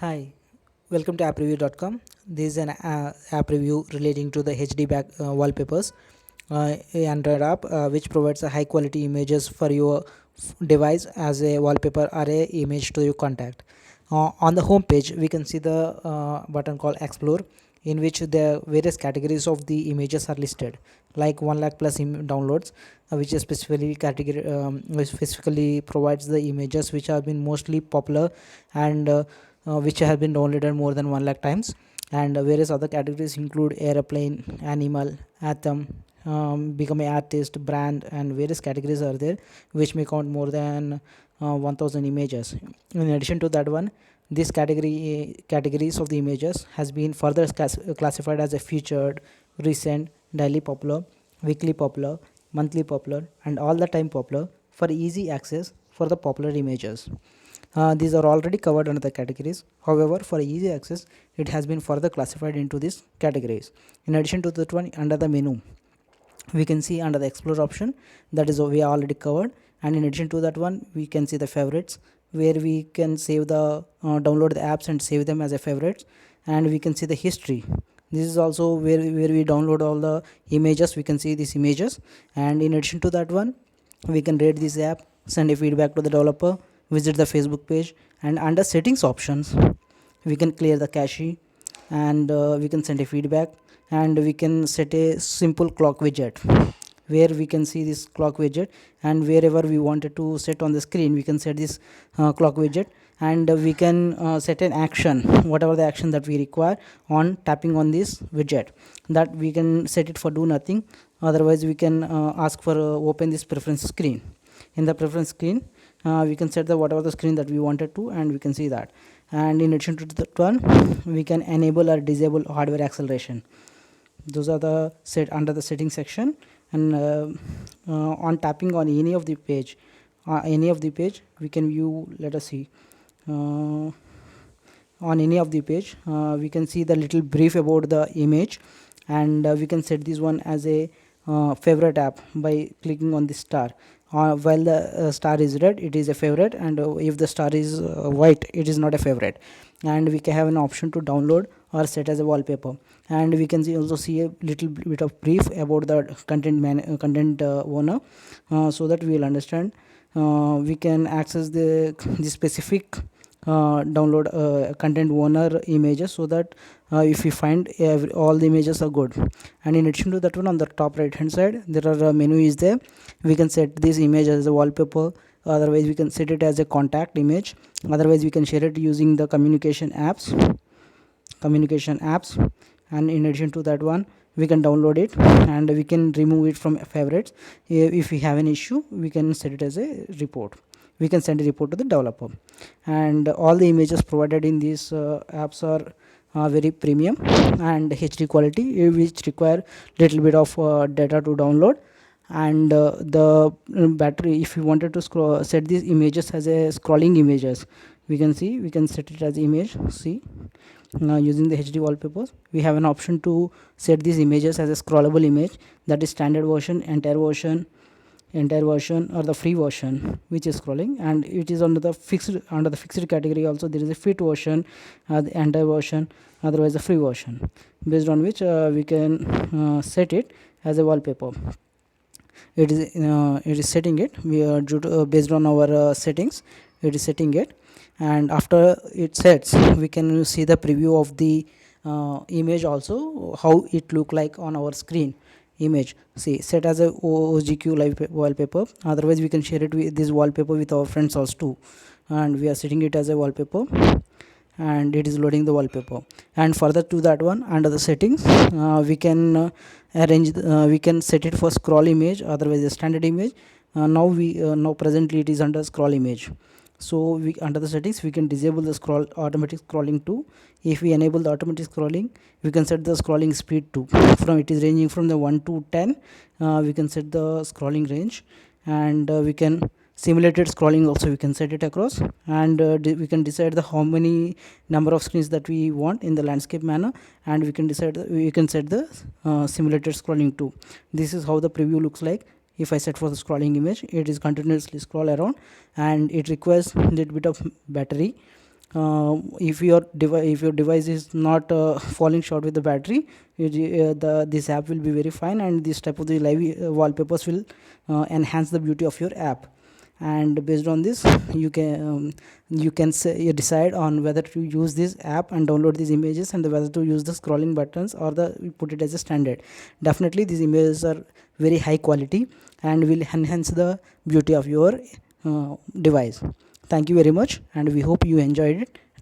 Hi, welcome to appreview.com. This is an app review relating to the HD back wallpapers, Android app which provides a high quality images for your device as a wallpaper or a image to your contact. On the home page, we can see the button called Explore, in which the various categories of the images are listed, like 1 lakh plus downloads, which is which specifically provides the images which have been mostly popular and which have been downloaded more than 1 lakh times. And various other categories include airplane, animal, atom, become an artist, brand, and various categories are there which may count more than 1000 images. In addition to that one, this categories of the images has been further classified as a featured, recent, daily popular, weekly popular, monthly popular, and all the time popular for easy access for the popular images. These are already covered under the categories. However, for easy access, it has been further classified into these categories. In addition to that one, under the menu, we can see under the explore option, that is we already covered. And in addition to that one, we can see the favorites, where we can save the download the apps and save them as a favorites. And we can see the history. This is also where we download all the images. We can see these images. And in addition to that one, we can rate this app, send a feedback to the developer, visit the Facebook page, and under settings options, we can clear the cache, and we can send a feedback, and we can set a simple clock widget, where we can see this clock widget, and wherever we wanted to set on the screen, we can set this clock widget. And we can set an action, whatever the action that we require on tapping on this widget, that we can set it for do nothing. Otherwise, we can ask for open this preference screen. In the preference screen, we can set the whatever the screen that we wanted to, and we can see that. And in addition to that one, we can enable or disable hardware acceleration. Those are the set under the settings section. And on tapping on any of the page, we can view, let us see, on any of the page, we can see the little brief about the image. And we can set this one as a favorite app by clicking on the star. While the star is red, it is a favorite, and if the star is white, it is not a favorite. And we can have an option to download or set as a wallpaper. And we can also see a little bit of brief about the content owner, so that we will understand. We can access the specific download content owner images, so that if we find all the images are good. And in addition to that one, on the top right hand side, there are a menu is there. We can set this image as a wallpaper. Otherwise, we can set it as a contact image. Otherwise, we can share it using the communication apps. And in addition to that one, we can download it, and we can remove it from favorites. If we have an issue, we can set it as a report. We can send a report to the developer. And all the images provided in these apps are very premium and HD quality, which require little bit of data to download. And the battery, if you wanted to set these images as a scrolling images, we can set it as image. See, using the HD wallpapers, we have an option to set these images as a scrollable image, that is standard version, entire version, or the free version, which is scrolling. And it is under the fixed category. Also, there is a fit version, the entire version, otherwise the free version, based on which we can set it as a wallpaper. It is setting it, we are based on our settings, it is setting it. And after it sets, we can see the preview of the image, also how it look like on our screen image. See, set as a OGQ live wallpaper. Otherwise, we can share it with this wallpaper with our friends also too. And we are setting it as a wallpaper, and it is loading the wallpaper. And further to that one, under the settings, we can we can set it for scroll image, otherwise a standard image. Now presently it is under scroll image. So we, under the settings, we can disable the automatic scrolling too. If we enable the automatic scrolling, we can set the scrolling speed too. From it is ranging from the 1 to 10. We can set the scrolling range. And we can simulated scrolling also, we can set it across. And we can decide the how many number of screens that we want in the landscape manner. And we can set the simulated scrolling too. This is how the preview looks like. If I set for the scrolling image, it is continuously scroll around, and it requires a little bit of battery. If your device is not falling short with the battery, this app will be very fine, and this type of the live wallpapers will enhance the beauty of your app. And based on this, you can say, you decide on whether to use this app and download these images, and whether to use the scrolling buttons or put it as a standard. Definitely these images are very high quality and will enhance the beauty of your device. Thank you very much, and we hope you enjoyed it.